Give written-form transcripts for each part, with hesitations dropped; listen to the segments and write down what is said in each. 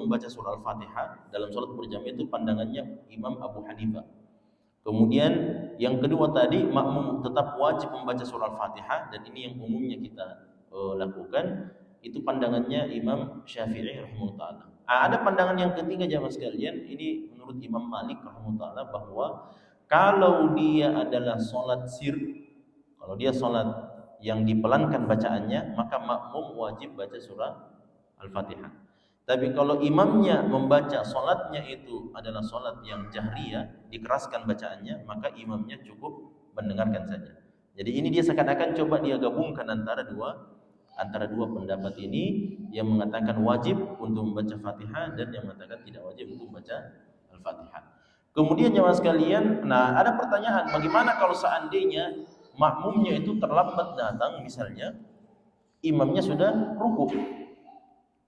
membaca surah Al-Fatihah dalam salat berjamaah itu pandangannya Imam Abu Hanifah. Kemudian yang kedua tadi makmum tetap wajib membaca surah Al-Fatihah, dan ini yang umumnya kita lakukan, itu pandangannya Imam Syafi'i rahimahullah. Ada pandangan yang ketiga jamaah sekalian, ini menurut Imam Malik rahimahullah, bahwa kalau dia adalah salat sir, kalau dia salat yang dipelankan bacaannya, maka makmum wajib baca surah Al-Fatihah. Tapi kalau imamnya membaca solatnya itu adalah solat yang jahriyah, dikeraskan bacaannya, maka imamnya cukup mendengarkan saja. Jadi ini dia seakan-akan coba dia gabungkan antara dua pendapat ini, yang mengatakan wajib untuk membaca Fatihah dan yang mengatakan tidak wajib untuk membaca Al-Fatihah. Kemudian jemaah sekalian, nah ada pertanyaan, bagaimana kalau seandainya makmumnya itu terlambat datang, misalnya imamnya sudah rukuk,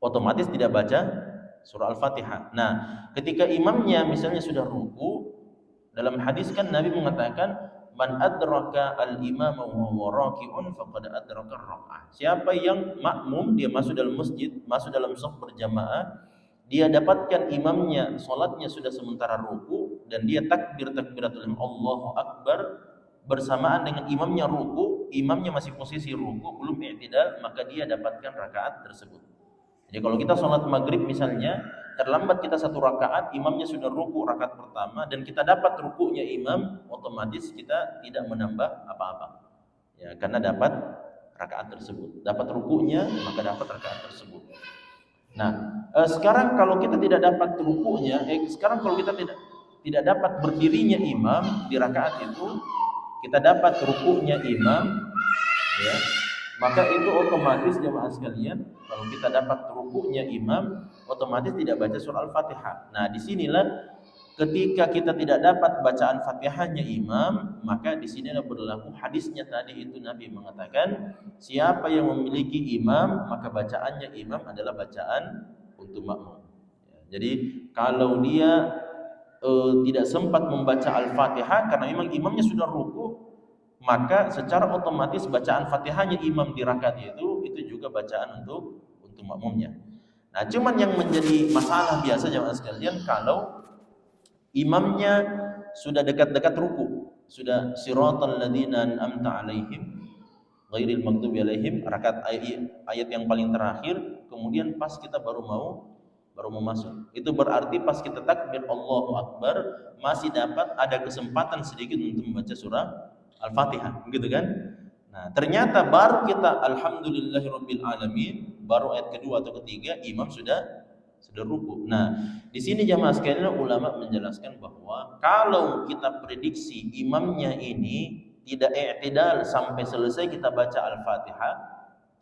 otomatis tidak baca surah Al-Fatihah. Nah, ketika imamnya misalnya sudah ruku, dalam hadis kan Nabi mengatakan, man adraka al-imama wa huwa raki'un faqad adraka ar-rak'ah. Siapa yang makmum, dia masuk dalam masjid, masuk dalam shaf berjamaah, dia dapatkan imamnya salatnya sudah sementara ruku dan dia takbiratul ihram Allahu akbar bersamaan dengan imamnya ruku, imamnya masih posisi ruku, belum i'tidal, maka dia dapatkan rakaat tersebut. Jadi kalau kita sholat maghrib misalnya, terlambat kita 1 rakaat, imamnya sudah ruku rakaat pertama, dan kita dapat rukunya imam, otomatis kita tidak menambah apa-apa. Ya, karena dapat rakaat tersebut. Dapat rukunya, maka dapat rakaat tersebut. Nah, sekarang kalau kita tidak dapat rukunya, sekarang kalau kita tidak dapat berdirinya imam di rakaat itu, kita dapat rukunya imam, ya, maka itu otomatis jemaah sekalian, kalau kita dapat rukunya imam, otomatis tidak baca surah Al-Fatihah. Nah, disinilah ketika kita tidak dapat bacaan Fatihahnya imam, maka disinilah berlaku hadisnya tadi itu, Nabi mengatakan, siapa yang memiliki imam, maka bacaannya imam adalah bacaan untuk makmum. Ya, jadi kalau dia tidak sempat membaca Al-Fatihah karena memang imamnya sudah ruku, maka secara otomatis bacaan Fatihahnya imam di rakaat itu juga bacaan untuk makmumnya. Nah, cuman yang menjadi masalah biasa jemaah sekalian, kalau imamnya sudah dekat-dekat ruku, sudah siratal ladzina an'amta alaihim ghairil maghdubi alaihim, rakaat ayat yang paling terakhir, kemudian pas kita baru mau masuk. Itu berarti pas kita takbir Allahu akbar masih dapat ada kesempatan sedikit untuk membaca surah Al-Fatihah, gitu kan? Nah, ternyata baru kita alhamdulillahirabbil alamin, baru ayat kedua atau ketiga imam sudah ruku. Nah, di sini jamaah sekalian ulama menjelaskan bahwa kalau kita prediksi imamnya ini tidak i'tidal sampai selesai kita baca Al-Fatihah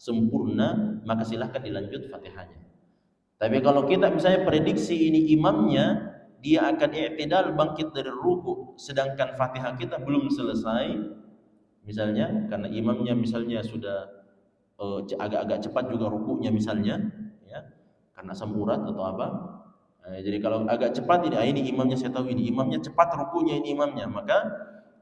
sempurna, maka silahkan dilanjut Fatihahnya. Tapi kalau kita misalnya prediksi ini imamnya dia akan i'tidal bangkit dari ruku, sedangkan Fatihah kita belum selesai, misalnya karena imamnya misalnya sudah agak-agak cepat juga rukunya misalnya, ya, karena asam urat atau apa. Jadi kalau agak cepat ini imamnya, saya tahu ini imamnya cepat rukunya, ini imamnya, maka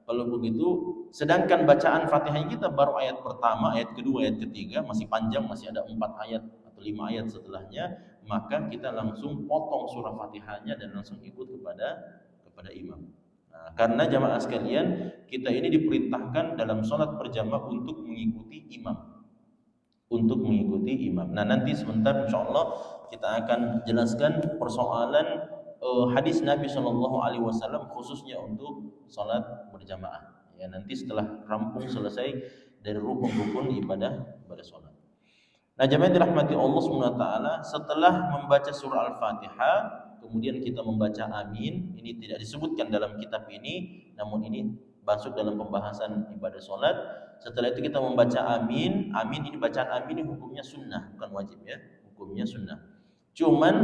kalau begitu, sedangkan bacaan Fatihah kita baru ayat pertama, ayat kedua, ayat ketiga, masih panjang, masih ada 4 ayat atau 5 ayat setelahnya, maka kita langsung potong surah Fatihahnya dan langsung ikut kepada imam. Nah, karena jamaah sekalian, kita ini diperintahkan dalam sholat berjamaah untuk mengikuti imam. Nah, nanti sebentar insyaallah kita akan jelaskan persoalan hadis Nabi SAW khususnya untuk sholat berjamaah. Ya, nanti setelah rampung selesai dari rukun-rukun ibadah sholat. Nah, jemaah dirahmati Allah SWT, setelah membaca surah Al-Fatihah, kemudian kita membaca amin. Ini tidak disebutkan dalam kitab ini, namun ini masuk dalam pembahasan ibadah sholat. Setelah itu kita membaca amin. Amin ini, bacaan amin ini hukumnya sunnah, bukan wajib, ya, hukumnya sunnah. Cuman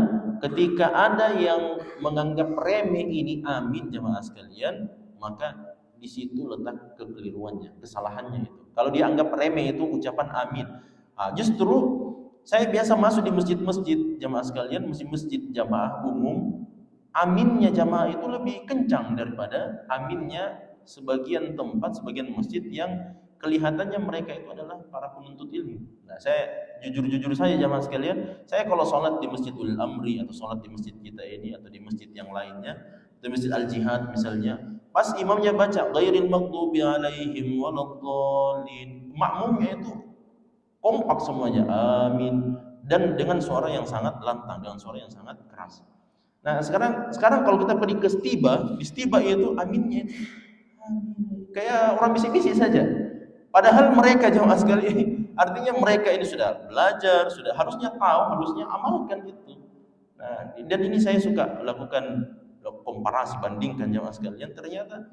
ketika ada yang menganggap remeh ini amin jemaah sekalian, maka di situ letak kekeliruannya, kesalahannya itu. Kalau dianggap remeh itu ucapan amin. Justru saya biasa masuk di masjid-masjid jamaah sekalian, masjid jamaah umum, aminnya jamaah itu lebih kencang daripada aminnya sebagian tempat, sebagian masjid yang kelihatannya mereka itu adalah para penuntut ilmu. Nah, saya jujur-jujur saja jamaah sekalian, saya kalau sholat di Masjidul Amri atau sholat di masjid kita ini atau di masjid yang lainnya, di Masjid Al-Jihad misalnya, pas imamnya baca ghairil maghdubi alaihim waladdallin, makmumnya itu kompak semuanya, amin, dan dengan suara yang sangat lantang, dengan suara yang sangat keras. Nah, sekarang kalau kita pergi ke stiba, di stiba itu aminnya itu kayak orang bisik-bisik saja. Padahal mereka jamaah sekali, artinya mereka ini sudah belajar, sudah harusnya tahu, harusnya amalkan itu. Nah, dan ini saya suka lakukan komparasi, bandingkan jamaah sekalian. Ternyata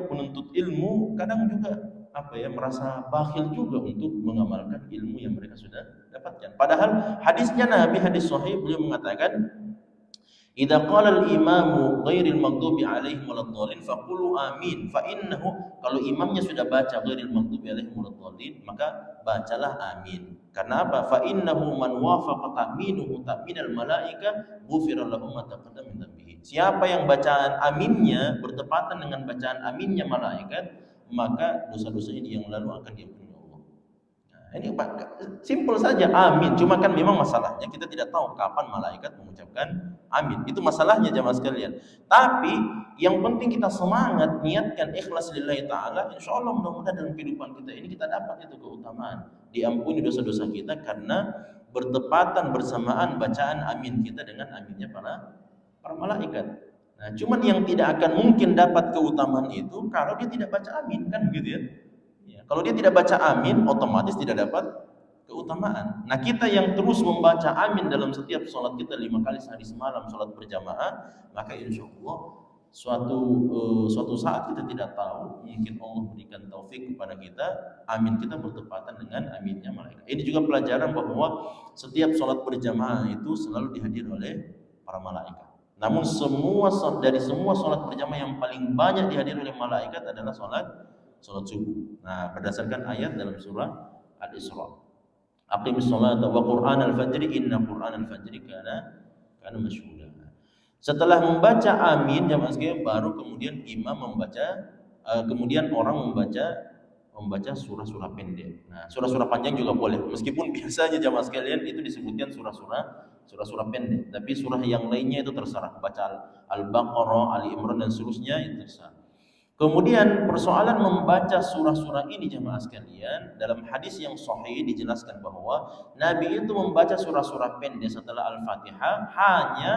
penuntut ilmu kadang juga merasa bakhil juga untuk mengamalkan ilmu yang mereka sudah dapatkan. Padahal hadisnya Nabi, hadis sahih, beliau mengatakan, idza qala al-imamu ghairil maghdubi alaihim waladdallin faqulu amin, fa innahu, kalau imamnya sudah baca ghairil maghdubi alaihim waladdallin, maka bacalah amin. Karena apa? Fa innahu man wafaqa ta'minuhu ta'minal malaika ghufira lahu ma taqaddama min dhanbihi. Siapa yang bacaan aminnya bertepatan dengan bacaan aminnya malaikat, maka dosa-dosanya yang lalu akan diampuni Allah. Nah, ini simpel saja amin. Cuma kan memang masalahnya kita tidak tahu kapan malaikat mengucapkan amin. Itu masalahnya jamaah sekalian. Tapi yang penting kita semangat, niatkan ikhlas lillahi ta'ala. Insya Allah mudah-mudahan dalam kehidupan kita ini kita dapat itu keutamaan, diampuni dosa-dosa kita karena bertepatan bersamaan bacaan amin kita dengan aminnya para malaikat. Nah, cuman yang tidak akan mungkin dapat keutamaan itu kalau dia tidak baca amin, kan begitu ya? Ya, kalau dia tidak baca amin, otomatis tidak dapat keutamaan. Nah, kita yang terus membaca amin dalam setiap sholat kita 5 kali sehari semalam, sholat berjamaah, maka insya Allah suatu saat kita tidak tahu, mungkin Allah berikan taufik kepada kita, amin kita bertepatan dengan aminnya malaikat. Ini juga pelajaran bahwa setiap sholat berjamaah itu selalu dihadiri oleh para malaikat. Namun dari semua sholat berjamaah yang paling banyak dihadiri oleh malaikat adalah sholat subuh. Nah, berdasarkan ayat dalam surah Al-Isra, aqimis sholata wa qur'an al-fajri inna qur'an al-fajri kana masyhuda. Setelah membaca amin jamaah sekalian, baru kemudian imam membaca, kemudian orang membaca surah-surah pendek. Nah, surah-surah panjang juga boleh, meskipun biasanya jamaah sekalian itu disebutkan surah-surah pendek, tapi surah yang lainnya itu terserah, baca Al-Baqarah, Ali Imran dan seterusnya itu terserah. Kemudian persoalan membaca surah-surah ini jamaah sekalian, dalam hadis yang sahih dijelaskan bahwa Nabi itu membaca surah-surah pendek setelah Al-Fatihah hanya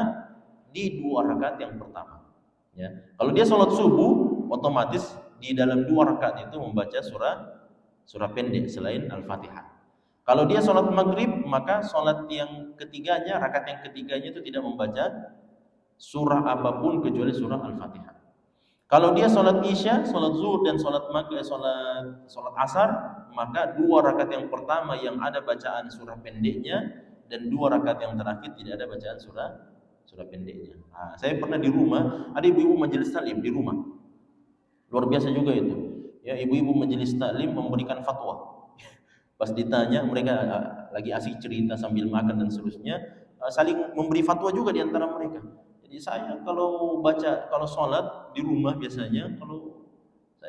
di 2 rakaat yang pertama. Ya. Kalau dia sholat subuh, otomatis di dalam 2 rakaat itu membaca surah pendek selain Al-Fatihah. Kalau dia sholat maghrib, maka sholat yang ketiganya, rakaat yang ketiganya itu tidak membaca surah apapun kecuali surah Al-Fatihah. Kalau dia sholat isya, sholat zuhur dan sholat maghrib, sholat asar, maka 2 rakaat yang pertama yang ada bacaan surah pendeknya, dan 2 rakaat yang terakhir tidak ada bacaan surah pendeknya. Nah, saya pernah di rumah, ada ibu-ibu majelis taklim di rumah, luar biasa juga itu. Ya, ibu-ibu majelis taklim memberikan fatwa. Pas ditanya, mereka lagi asik cerita sambil makan dan seterusnya, saling memberi fatwa juga di antara mereka. Jadi saya kalau sholat di rumah biasanya, kalau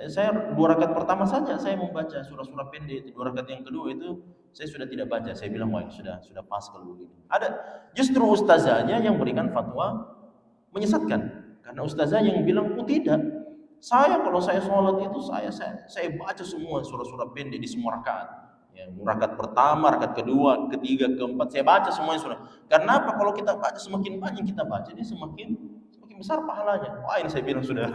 saya 2 rakaat pertama saja saya membaca surah-surah pendek. 2 rakaat yang kedua itu saya sudah tidak baca. Saya bilang, wah sudah pas kalau begini. Ada justru ustazahnya yang berikan fatwa menyesatkan, karena ustazahnya yang bilang, oh tidak, kalau saya sholat itu saya baca semua surah-surah pendek di semua rakaat. Ya, rakaat pertama, rakaat kedua, ketiga, keempat, saya baca semuanya surah. Karena apa? Kalau kita baca semakin banyak kita baca, ini semakin besar pahalanya. Wah, ini saya bilang sudah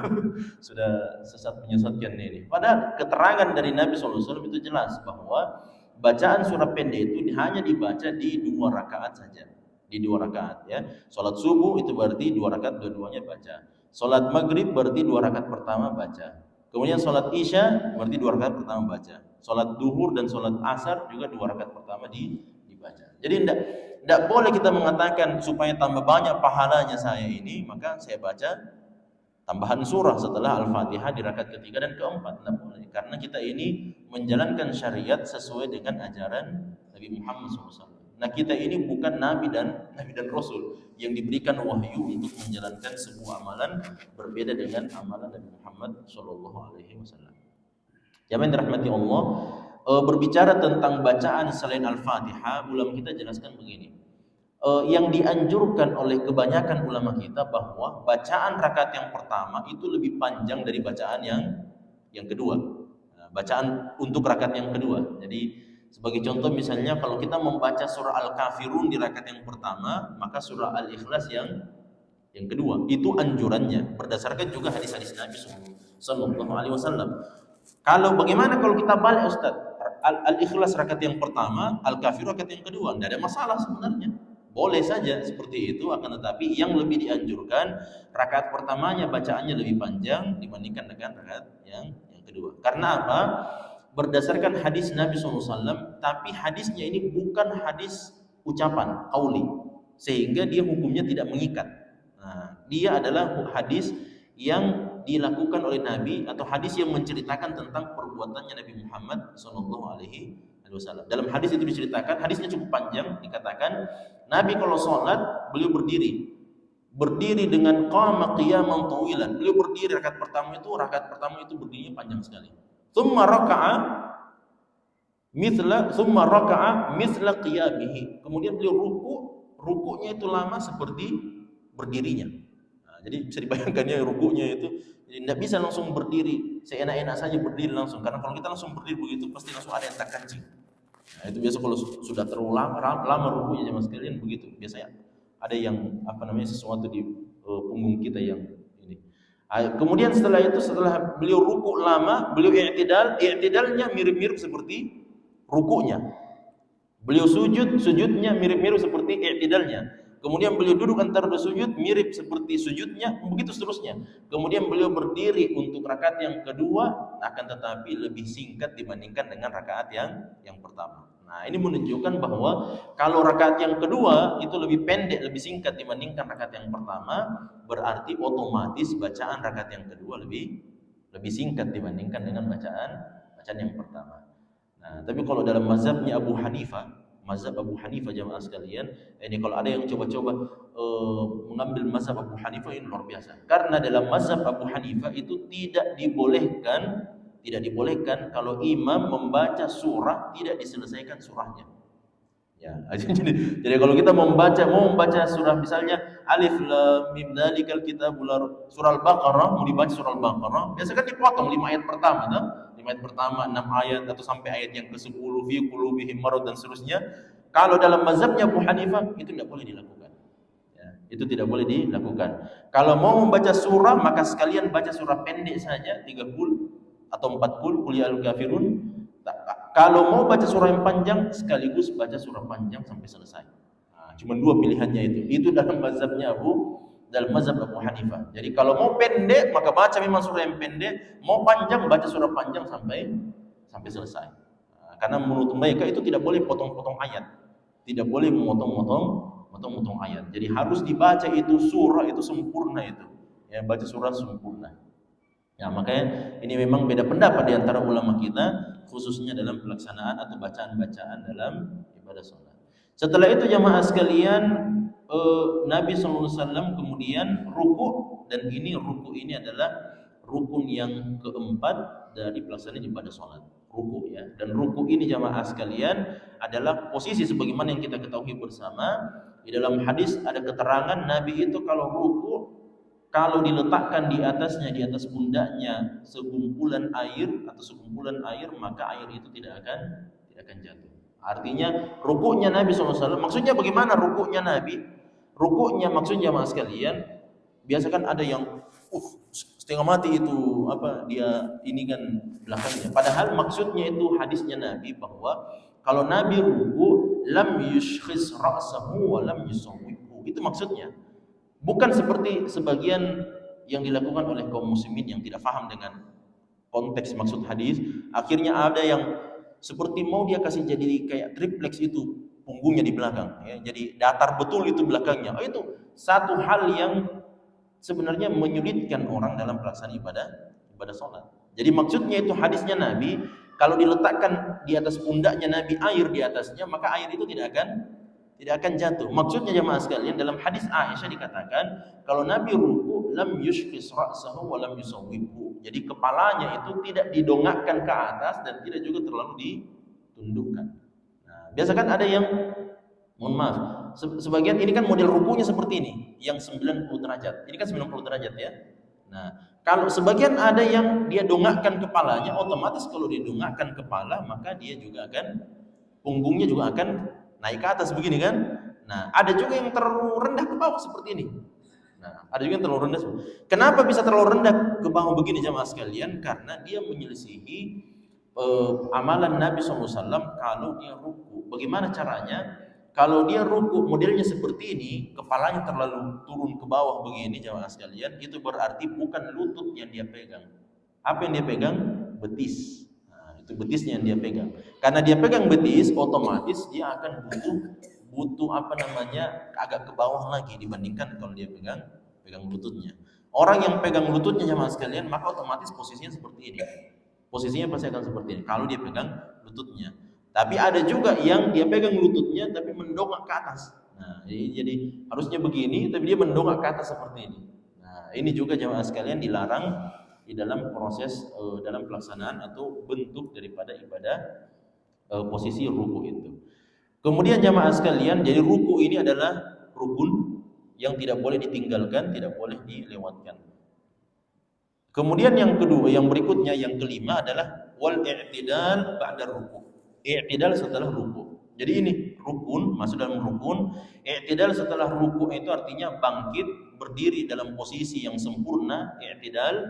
sesat menyesatkan ini. Padahal keterangan dari Nabi SAW itu jelas bahwa bacaan surah pendek itu hanya dibaca di 2 rakaat saja. Di 2 rakaat ya. Salat subuh itu berarti 2 rakaat dua-duanya baca. Salat maghrib berarti 2 rakaat pertama baca. Kemudian salat isya berarti 2 rakaat pertama baca. Salat duhur dan salat asar juga 2 rakaat pertama dibaca. Jadi tidak boleh kita mengatakan supaya tambah banyak pahalanya saya ini, maka saya baca tambahan surah setelah Al-Fatihah di rakaat ketiga dan keempat. Tidak boleh, karena kita ini menjalankan syariat sesuai dengan ajaran Nabi Muhammad SAW. Nah, kita ini bukan Nabi dan Rasul yang diberikan wahyu untuk menjalankan sebuah amalan berbeda dengan amalan Nabi Muhammad SAW. Jamaah yang dirahmati Allah, berbicara tentang bacaan selain Al-Fatihah, ulama kita jelaskan begini. Yang dianjurkan oleh kebanyakan ulama kita bahwa bacaan rakaat yang pertama itu lebih panjang dari bacaan yang kedua. Nah, bacaan untuk rakaat yang kedua. Jadi sebagai contoh misalnya kalau kita membaca surah Al-Kafirun di rakaat yang pertama, maka surah Al-Ikhlas yang kedua. Itu anjurannya berdasarkan juga hadis-hadis Nabi sallallahu alaihi wasallam. Kalau bagaimana kalau kita balik Ustaz? Al-Ikhlas rakaat yang pertama, Al-Kafirun rakaat yang kedua. Tidak ada masalah sebenarnya. Boleh saja seperti itu, akan tetapi yang lebih dianjurkan rakaat pertamanya bacaannya lebih panjang dibandingkan dengan rakaat yang kedua. Karena apa? Berdasarkan hadis Nabi SAW, tapi hadisnya ini bukan hadis ucapan, qauli, sehingga dia hukumnya tidak mengikat. Nah, dia adalah hadis yang dilakukan oleh Nabi atau hadis yang menceritakan tentang perbuatannya Nabi Muhammad SAW. Dalam hadis itu diceritakan, hadisnya cukup panjang, dikatakan Nabi kalau sholat beliau berdiri dengan qama qiyaman tawilan. Beliau berdiri rakaat pertama itu berdirinya panjang sekali. Thumma raka'a mithla qiyamihi. Kemudian beliau rukunya itu lama seperti berdirinya. Nah, jadi bisa dibayangkan ya rukunya itu. Jadi tidak bisa langsung berdiri seenak-enak saja berdiri langsung, karena kalau kita langsung berdiri begitu pasti langsung ada yang tak kancing. Nah, itu biasa kalau sudah terlalu lama rukunya jemaah sekalian begitu. Biasanya ada yang sesuatu di punggung kita yang ini. Kemudian setelah beliau ruku lama, beliau i'tidalnya mirip-mirip seperti rukunya. Beliau sujudnya mirip-mirip seperti i'tidalnya. Kemudian beliau duduk antara dua sujud mirip seperti sujudnya, begitu seterusnya. Kemudian beliau berdiri untuk rakaat yang kedua, akan tetapi lebih singkat dibandingkan dengan rakaat yang pertama. Nah, ini menunjukkan bahwa kalau rakaat yang kedua itu lebih pendek, lebih singkat dibandingkan rakaat yang pertama, berarti otomatis bacaan rakaat yang kedua lebih singkat dibandingkan dengan bacaan yang pertama. Nah, tapi kalau dalam mazhab Abu Hanifah jamaah sekalian, ini kalau ada yang coba-coba mengambil mazhab Abu Hanifah ini luar biasa. Karena dalam mazhab Abu Hanifah itu tidak dibolehkan kalau imam membaca surah tidak diselesaikan surahnya. Ya, jadi kalau kita mau membaca surah misalnya Alif Lam Mim Dzalikal Kitabul surah Al-Baqarah, mau dibaca surah Al-Baqarah, biasanya kan dipotong 5 ayat pertama, 5 ayat pertama, 6 ayat atau sampai ayat yang ke-10 fi qulubihim marad dan seterusnya. Kalau dalam mazhabnya Abu Hanifah itu tidak boleh dilakukan. Ya, itu tidak boleh dilakukan. Kalau mau membaca surah maka sekalian baca surah pendek saja 3 qul atau 4 qul ya al-kafirun. Kalau mau baca surah yang panjang sekaligus baca surah panjang sampai selesai. Nah, cuma 2 pilihannya itu. Itu dalam mazhab Abu Hanifah. Jadi kalau mau pendek maka baca memang surah yang pendek, mau panjang baca surah panjang sampai selesai. Nah, karena menurut mereka itu tidak boleh potong-potong ayat. Tidak boleh memotong-motong ayat. Jadi harus dibaca itu surah itu sempurna itu. Ya, baca surah sempurna. Ya, makanya ini memang beda pendapat di antara ulama kita khususnya dalam pelaksanaan atau bacaan-bacaan dalam ibadah salat. Setelah itu jamaah sekalian, Nabi SAW kemudian ruku, dan ruku ini adalah rukun yang keempat dari pelaksanaan ibadah salat. Ruku ya. Dan ruku ini jamaah sekalian adalah posisi sebagaimana yang kita ketahui bersama. Di dalam hadis ada keterangan Nabi itu kalau ruku, kalau diletakkan di atas pundaknya sekumpulan air, maka air itu tidak akan jatuh. Artinya rukuknya Nabi SAW, maksudnya bagaimana rukuknya Nabi? Rukuknya maksudnya jamaah sekalian, biasa kan ada yang setengah mati itu dia ini kan belakangnya. Padahal maksudnya itu hadisnya Nabi bahwa kalau Nabi ruku lam yushkhis ra'sahu wa lam yusawwihu. Itu maksudnya. Bukan seperti sebagian yang dilakukan oleh kaum muslimin yang tidak paham dengan konteks maksud hadis. Akhirnya ada yang seperti mau dia kasih jadi kayak triplex itu punggungnya di belakang. Ya. Jadi datar betul itu belakangnya. Itu satu hal yang sebenarnya menyulitkan orang dalam pelaksanaan ibadah sholat. Jadi maksudnya itu hadisnya Nabi, kalau diletakkan di atas pundaknya Nabi air di atasnya, maka air itu tidak akan jatuh. Maksudnya jemaah sekalian, dalam hadis Aisyah dikatakan kalau Nabi ruku lam yushkhis ra'sahu wa lam yusawwibhu. Jadi kepalanya itu tidak didongakkan ke atas dan tidak juga terlalu ditundukkan. Nah, biasa kan ada yang, mohon maaf, sebagian ini kan model rukunya seperti ini, yang 90 derajat. Ini kan 90 derajat ya. Nah, kalau sebagian ada yang dia dongakkan kepalanya, otomatis kalau dia dongakkan kepala, maka dia juga akan, punggungnya juga akan naik ke atas begini kan. Nah, ada juga yang terlalu rendah ke bawah seperti ini. Nah, ada juga yang terlalu rendah. Kenapa bisa terlalu rendah ke bawah begini jamaah sekalian? Karena dia menyelisihi amalan Nabi SAW kalau dia ruku. Bagaimana caranya? Kalau dia ruku modelnya seperti ini, kepalanya terlalu turun ke bawah begini jamaah sekalian, itu berarti bukan lutut yang dia pegang. Apa yang dia pegang? Betis. Nah, itu betisnya yang dia pegang. Karena dia pegang betis, otomatis dia akan butuh apa namanya, agak ke bawah lagi dibandingkan kalau dia pegang lututnya. Orang yang pegang lututnya jamaah sekalian, maka otomatis posisinya seperti ini. Posisinya pasti akan seperti ini kalau dia pegang lututnya. Tapi ada juga yang dia pegang lututnya tapi mendongak ke atas. Nah, jadi harusnya begini tapi dia mendongak ke atas seperti ini. Nah, ini juga jamaah sekalian dilarang di dalam proses dalam pelaksanaan atau bentuk daripada ibadah posisi ruku itu. Kemudian jamaah sekalian, jadi ruku ini adalah rukun yang tidak boleh ditinggalkan, tidak boleh dilewatkan. Kemudian yang kedua, yang berikutnya, yang kelima adalah wal i'tidal ba'da ruku. I'tidal setelah ruku. Jadi ini rukun, masuk dalam rukun. I'tidal setelah ruku itu artinya bangkit, berdiri dalam posisi yang sempurna, i'tidal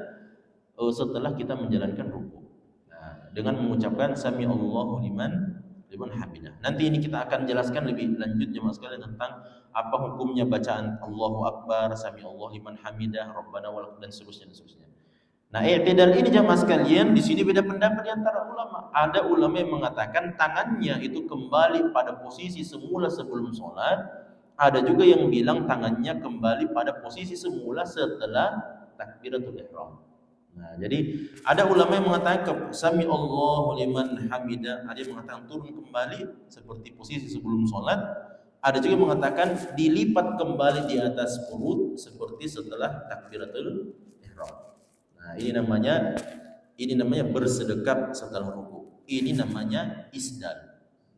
setelah kita menjalankan ruku. Nah, dengan mengucapkan sami Allahu liman hamidah. Nanti ini kita akan jelaskan lebih lanjut jemaah sekalian tentang apa hukumnya bacaan Allahu Akbar, sami Allahu liman hamidah, Rabbana walak, dan seterusnya dan seterusnya. Nah, i'tidal ini jemaah sekalian, di sini beda pendapat di antara ulama. Ada ulama yang mengatakan tangannya itu kembali pada posisi semula sebelum sholat. Ada juga yang bilang tangannya kembali pada posisi semula setelah takbiratul ihram. Nah, jadi ada ulama yang mengatakan sami Allahu liman hamidah, ada yang mengatakan turun kembali seperti posisi sebelum sholat. Ada juga yang mengatakan dilipat kembali di atas perut seperti setelah takbiratul ihram. Nah, ini namanya bersedekap setelah ruku. Ini namanya isdal.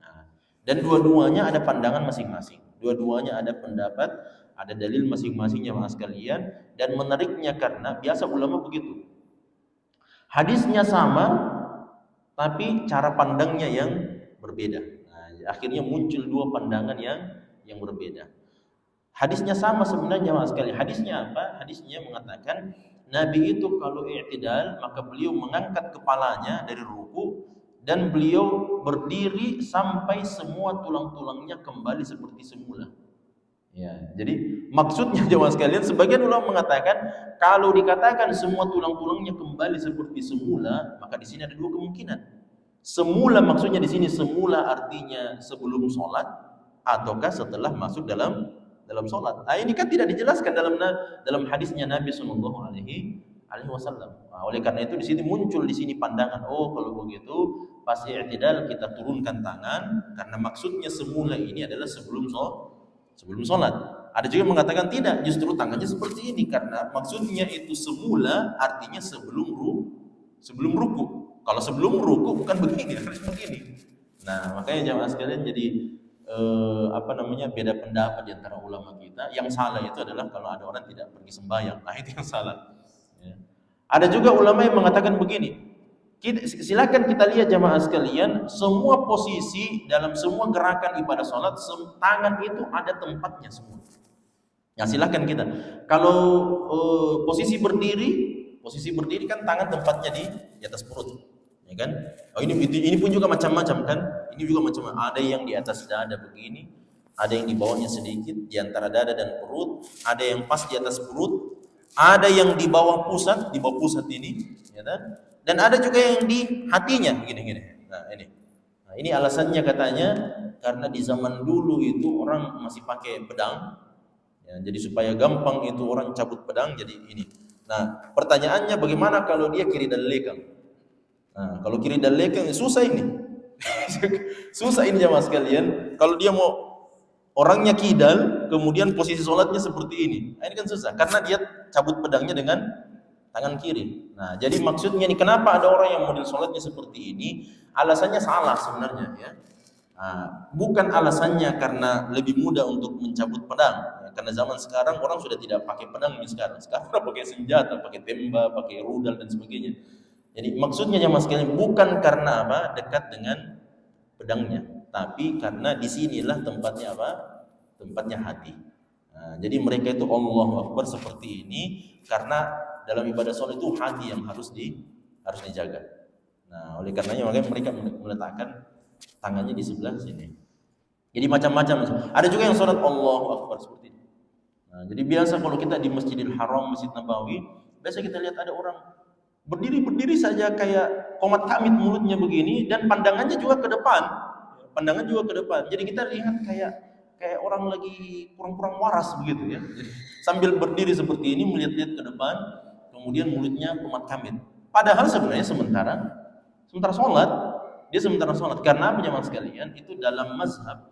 Nah, dan dua-duanya ada pandangan masing-masing. Dua-duanya ada pendapat, ada dalil masing-masing jemaah sekalian, dan menariknya karena biasa ulama begitu. Hadisnya sama, tapi cara pandangnya yang berbeda. Nah, akhirnya muncul dua pandangan yang berbeda. Hadisnya sama sebenarnya jemaah sekalian. Hadisnya apa? Hadisnya mengatakan Nabi itu kalau i'tidal maka beliau mengangkat kepalanya dari ruku dan beliau berdiri sampai semua tulang-tulangnya kembali seperti semula. Ya, jadi maksudnya jemaah sekalian, sebagian ulama mengatakan kalau dikatakan semua tulang-tulangnya kembali seperti semula, maka di sini ada dua kemungkinan. Semula maksudnya di sini semula artinya sebelum sholat ataukah setelah masuk dalam sholat. Nah, ini kan tidak dijelaskan dalam hadisnya Nabi Shallallahu Alaihi Wasallam. Nah, oleh karena itu di sini muncul di sini pandangan, oh kalau begitu pas i'tidal kita turunkan tangan karena maksudnya semula ini adalah sebelum sholat. Ada juga yang mengatakan tidak, justru tangannya seperti ini karena maksudnya itu semula artinya sebelum ruku. Kalau sebelum ruku bukan begini, harus begini. Nah, makanya jamaah sekalian jadi beda pendapat di antara ulama kita. Yang salah itu adalah kalau ada orang tidak pergi sembahyang. Nah, itu yang salah. Ya. Ada juga ulama yang mengatakan begini. Silakan kita lihat jamaah sekalian, semua posisi dalam semua gerakan ibadah sholat, tangan itu ada tempatnya semua. Ya silakan kita. Kalau posisi berdiri kan tangan tempatnya di atas perut, ya kan? Oh ini pun juga macam-macam kan? Ini juga macam-macam. Ada yang di atas dada begini, ada yang di bawahnya sedikit, di antara dada dan perut, ada yang pas di atas perut, ada yang di bawah pusat ini, ya kan? Dan ada juga yang di hatinya gini. Nah, ini alasannya katanya karena di zaman dulu itu orang masih pakai pedang. Ya, jadi supaya gampang itu orang cabut pedang jadi ini. Nah, pertanyaannya bagaimana kalau dia kiri dan lekang? Nah, kalau kiri dan lekang susah ini. Susah ini jamaah sekalian. Kalau dia mau orangnya kidal, kemudian posisi sholatnya seperti ini. Nah, ini kan susah karena dia cabut pedangnya dengan tangan kiri. Nah, jadi maksudnya nih kenapa ada orang yang model sholatnya seperti ini? Alasannya salah sebenarnya ya. Nah, bukan alasannya karena lebih mudah untuk mencabut pedang. Ya, karena zaman sekarang orang sudah tidak pakai pedang nih sekarang. Sekarang udah pakai senjata, pakai tembak, pakai rudal dan sebagainya. Jadi maksudnya jamaah sekalian bukan karena apa dekat dengan pedangnya, tapi karena disinilah tempatnya apa? Tempatnya hati. Nah, jadi mereka itu Allahu Akbar seperti ini karena dalam ibadah sholat itu hati yang harus dijaga. Nah, oleh karenanya makanya mereka meletakkan tangannya di sebelah sini. Jadi macam-macam. Ada juga yang sholat Allahu Akbar seperti ini. Nah, jadi biasa kalau kita di Masjidil Haram, Masjid Nabawi, biasa kita lihat ada orang berdiri saja kayak komat kamit mulutnya begini dan pandangannya juga ke depan. Pandangan juga ke depan. Jadi kita lihat kayak orang lagi kurang-kurang waras begitu ya. Jadi, sambil berdiri seperti ini melihat-lihat ke depan, kemudian mulutnya komat kamit. Padahal sebenarnya sementara sholat, dia sementara sholat. Karena apa jemaah sekalian? Itu dalam mazhab,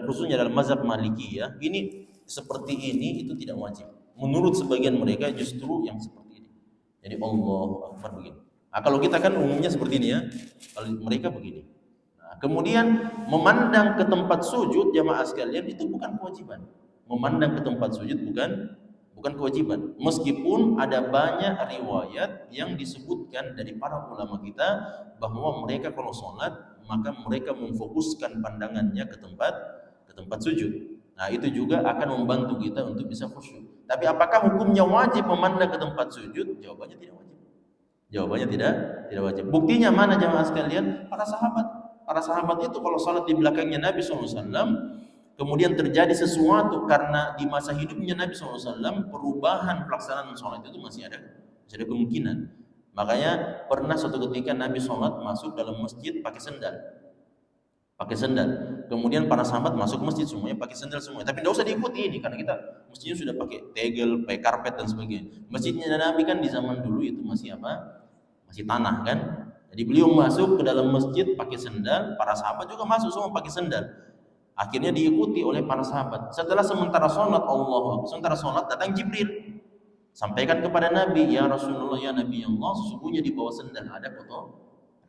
khususnya dalam mazhab Maliki ya. Ini seperti ini itu tidak wajib. Menurut sebagian mereka justru yang seperti ini. Jadi Allahu Akbar begini. Nah, kalau kita kan umumnya seperti ini ya. Kalau mereka begini. Nah, kemudian memandang ke tempat sujud jamaah sekalian itu bukan kewajiban. Memandang ke tempat sujud bukan kewajiban. Meskipun ada banyak riwayat yang disebutkan dari para ulama kita bahwa mereka kalau sholat maka mereka memfokuskan pandangannya ke tempat sujud. Nah, itu juga akan membantu kita untuk bisa khusyuk. Tapi apakah hukumnya wajib memandang ke tempat sujud? Jawabannya tidak wajib. Jawabannya tidak wajib. Buktinya mana jemaah sekalian? Para sahabat itu kalau sholat di belakangnya Nabi SAW, kemudian terjadi sesuatu karena di masa hidupnya Nabi SAW perubahan pelaksanaan sholat itu masih ada kemungkinan. Makanya pernah suatu ketika Nabi sholat masuk dalam masjid pakai sendal. Kemudian para sahabat masuk masjid semuanya pakai sendal semua. Tapi tidak usah diikuti ini karena kita masjidnya sudah pakai tegel, pakai karpet dan sebagainya. Masjidnya Nabi kan di zaman dulu itu masih apa? Masih tanah kan. Jadi beliau masuk ke dalam masjid pakai sendal, para sahabat juga masuk semua pakai sendal. Akhirnya diikuti oleh para sahabat. Setelah sementara sholat datang Jibril. Sampaikan kepada Nabi, ya Rasulullah, ya Nabi Allah, sesungguhnya di bawah sendal ada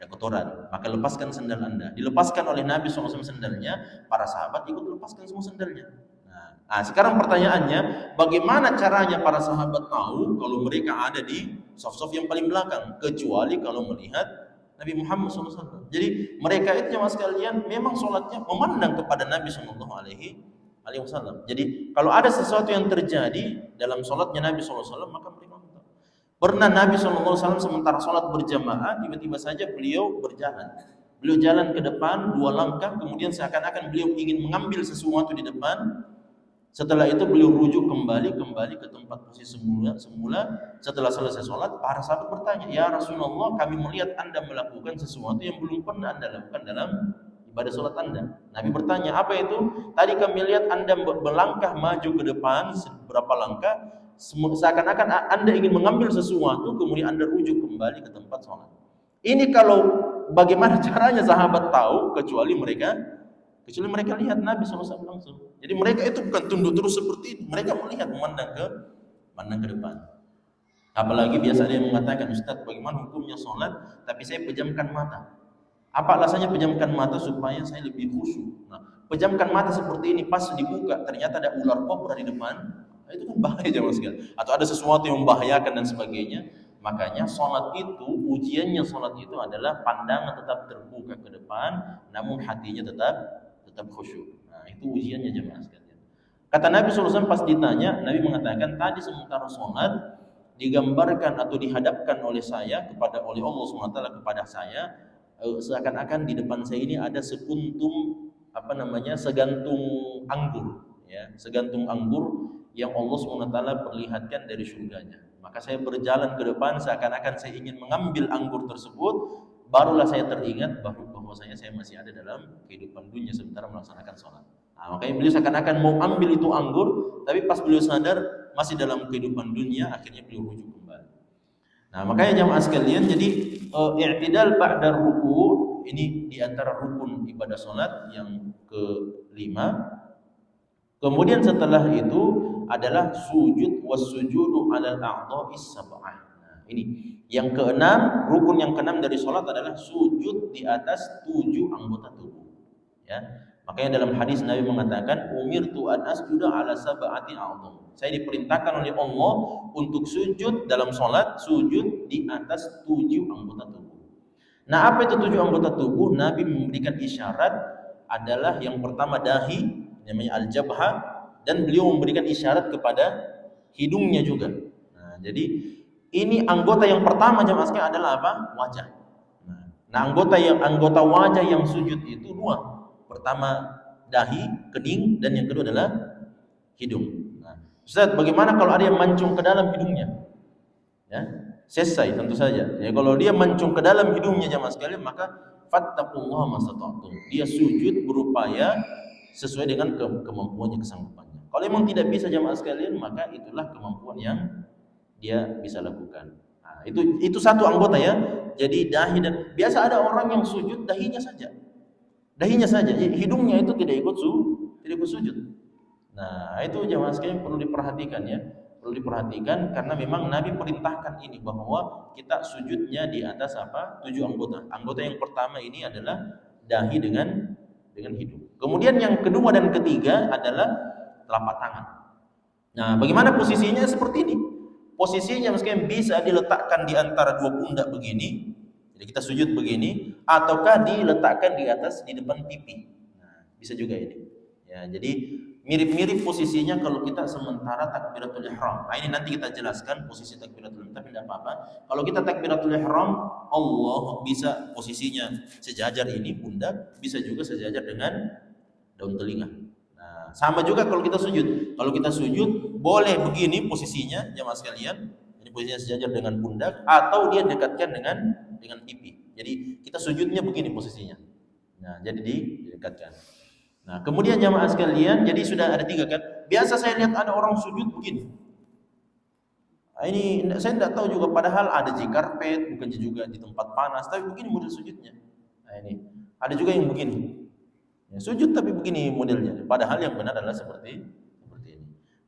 kotoran, maka lepaskan sendal Anda. Dilepaskan oleh Nabi SAW sendalnya, para sahabat ikut lepaskan semua sendalnya. Nah, sekarang pertanyaannya, bagaimana caranya para sahabat tahu kalau mereka ada di saf-saf yang paling belakang, kecuali kalau melihat Nabi Muhammad SAW. Jadi mereka itu jemaah sekalian memang sholatnya memandang kepada Nabi SAW. Jadi kalau ada sesuatu yang terjadi dalam sholatnya Nabi SAW, maka mereka tahu. Pernah Nabi SAW sementara sholat berjamaah, tiba-tiba saja beliau berjalan. Beliau jalan ke depan 2 langkah, kemudian seakan-akan beliau ingin mengambil sesuatu di depan. Setelah itu beliau rujuk kembali ke tempat posisi semula. Setelah selesai sholat, para sahabat bertanya, ya Rasulullah, kami melihat Anda melakukan sesuatu yang belum pernah Anda lakukan dalam ibadah sholat Anda. Nabi bertanya, apa itu? Tadi kami lihat Anda melangkah maju ke depan beberapa langkah, seakan-akan Anda ingin mengambil sesuatu, kemudian Anda rujuk kembali ke tempat sholat. Ini kalau bagaimana caranya sahabat tahu, kecuali mereka lihat Nabi SAW langsung. Jadi mereka itu bukan tunduk terus seperti itu, mereka melihat, memandang ke depan. Apalagi biasa ada yang mengatakan, Ustaz, bagaimana hukumnya sholat tapi saya pejamkan mata? Apa alasannya pejamkan mata? Supaya saya lebih khusyuk. Nah, pejamkan mata seperti ini, pas dibuka ternyata ada ular kobra di depan, nah, itu kan bahaya jemaah sekalian. Atau ada sesuatu yang membahayakan dan sebagainya. Makanya sholat itu, ujiannya sholat itu adalah pandangan tetap terbuka ke depan, namun hatinya tetap khusyuk. Nah, itu ujiannya jemaah sekalian. Kata Nabi SAW pas ditanya, Nabi mengatakan, tadi sementara sholat digambarkan atau dihadapkan oleh Allah SWT kepada saya, seakan-akan di depan saya ini ada segantung anggur, ya, segantung anggur yang Allah SWT perlihatkan dari surganya. Maka saya berjalan ke depan seakan-akan saya ingin mengambil anggur tersebut, barulah saya teringat bahwa saya masih ada dalam kehidupan dunia sementara melaksanakan sholat. Nah, makanya beliau seakan-akan mau ambil itu anggur, tapi pas beliau sadar masih dalam kehidupan dunia, akhirnya beliau rujuk kembali. Nah, makanya jamaah sekalian, jadi i'tidal ba'da ruku' ini diantara rukun ibadah sholat yang kelima. Kemudian setelah itu adalah sujud was sujudu 'alal a'dha'is sab'ah. Nah, ini. Yang keenam, rukun yang keenam dari sholat adalah sujud di atas 7 anggota tubuh. Ya. Makanya dalam hadis Nabi mengatakan, umirtu an asjuda ala sab'ati a'dham. Saya diperintahkan oleh Allah untuk sujud dalam sholat, sujud di atas 7 anggota tubuh. Nah, apa itu 7 anggota tubuh? Nabi memberikan isyarat adalah yang pertama dahi, namanya al-jabha, dan beliau memberikan isyarat kepada hidungnya juga. Nah, jadi ini anggota yang pertama jamaah sekalian adalah apa? Wajah. Nah, anggota wajah yang sujud itu dua. Pertama dahi, kening, dan yang kedua adalah hidung. Nah, Ustaz, bagaimana kalau ada yang mancung ke dalam hidungnya? Ya, selesai tentu saja. Ya, kalau dia mancung ke dalam hidungnya jamaah sekalian, maka fattaqullaha mastata'tum. Dia sujud berupaya sesuai dengan kemampuannya, kesanggupannya. Kalau memang tidak bisa jamaah sekalian, maka itulah kemampuan yang dia bisa lakukan. Nah, itu satu anggota ya. Jadi dahi, dan biasa ada orang yang sujud dahinya saja. Dahinya saja, hidungnya itu tidak ikut sujud. Nah, itu jamaah sekalian perlu diperhatikan ya. Perlu diperhatikan karena memang Nabi perintahkan ini bahwa kita sujudnya di atas apa? 7 anggota. Anggota yang pertama ini adalah dahi dengan hidung. Kemudian yang kedua dan ketiga adalah telapak tangan. Nah, bagaimana posisinya seperti ini? Posisinya mungkin bisa diletakkan di antara dua pundak begini. Jadi kita sujud begini, ataukah diletakkan di atas di depan pipi. Nah, bisa juga ini. Ya, jadi mirip-mirip posisinya kalau kita sementara takbiratul ihram. Nah, ini nanti kita jelaskan posisi takbiratul ihram, tapi tidak apa-apa. Kalau kita takbiratul ihram, Allah bisa posisinya sejajar ini pundak, bisa juga sejajar dengan daun telinga. Nah, sama juga kalau kita sujud. Kalau kita sujud boleh begini posisinya jemaah sekalian. Ini posisinya sejajar dengan pundak atau dia dekatkan dengan pipi. Jadi kita sujudnya begini posisinya. Nah, jadi didekatkan. Nah, kemudian jamaah sekalian, jadi sudah ada 3 kan. Biasa saya lihat ada orang sujud begini. Nah, ini saya tidak tahu juga, padahal ada di karpet, bukan juga di tempat panas, tapi begini model sujudnya. Nah, ini ada juga yang begini. Ya, sujud tapi begini modelnya. Padahal yang benar adalah seperti ini.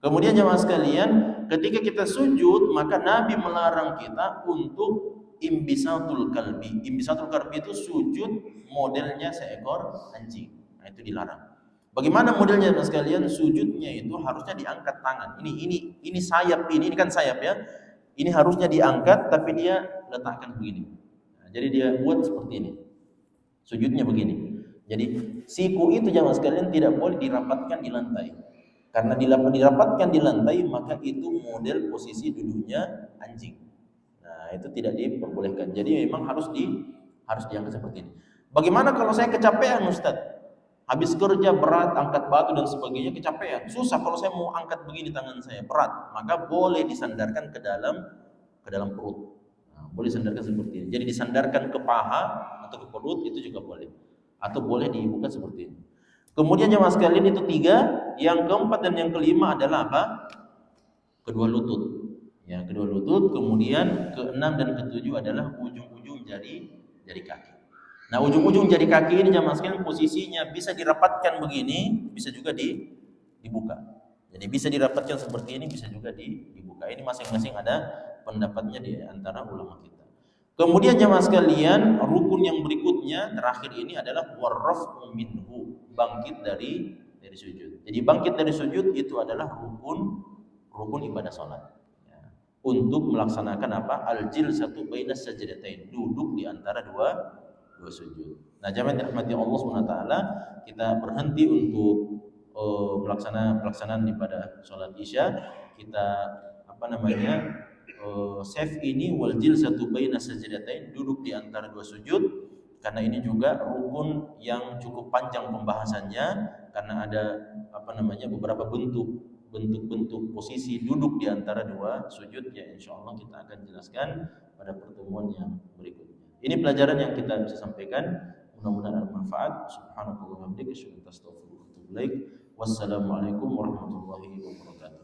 Kemudian jamaah sekalian, ketika kita sujud, maka Nabi melarang kita untuk imbisatul kalbi. Imbisatul kalbi itu sujud modelnya seekor anjing. Nah, itu dilarang. Bagaimana modelnya jamaah sekalian? Sujudnya itu harusnya diangkat tangan. Ini sayap ini kan sayap ya. Ini harusnya diangkat tapi dia letakkan begini. Nah, jadi dia buat seperti ini. Sujudnya begini. Jadi siku itu jamaah sekalian tidak boleh dirapatkan di lantai. Karena dirapatkan di lantai maka itu model posisi duduknya anjing. Nah, itu tidak diperbolehkan. Jadi memang harus diangkat seperti ini. Bagaimana kalau saya kecapean Ustaz? Habis kerja berat, angkat batu dan sebagainya, kecapean. Susah kalau saya mau angkat begini tangan saya, berat. Maka boleh disandarkan ke dalam perut. Nah, boleh disandarkan seperti ini. Jadi disandarkan ke paha atau ke perut itu juga boleh. Atau boleh dibuka seperti ini. Kemudian jemaah sekalian itu 3, yang keempat dan yang kelima adalah apa? Kedua lutut. Ya, kedua lutut, kemudian keenam dan ketujuh adalah ujung-ujung jari kaki. Nah, ujung-ujung jari kaki ini jemaah sekalian posisinya bisa dirapatkan begini, bisa juga dibuka. Jadi bisa dirapatkan seperti ini, bisa juga dibuka. Ini masing-masing ada pendapatnya di antara ulama kita. Kemudian jemaah sekalian, rukun yang berikutnya terakhir ini adalah warraf'u minhu, bangkit dari sujud. Jadi bangkit dari sujud itu adalah rukun ibadah salat. Ya. Untuk melaksanakan apa? Al-jilsatu bainas sajdatain, duduk di antara dua sujud. Nah, jamaah dirahmati Allah Subhanahu wa taala, kita berhenti untuk pelaksanaan ibadah salat Isya. Kita save ini wal jilsatu baina sajdatain, duduk di antara dua sujud, karena ini juga rukun yang cukup panjang pembahasannya karena ada beberapa bentuk posisi duduk di antara dua sujud ya, insyaallah kita akan jelaskan pada pertemuan yang berikutnya. Ini pelajaran yang kita bisa sampaikan, mudah-mudahan bermanfaat. Subhanallah wa bihamdihi, asyhadu an la ilaha illa anta, astaghfiruka wa atubu ilaik. Wassalamualaikum warahmatullahi wabarakatuh.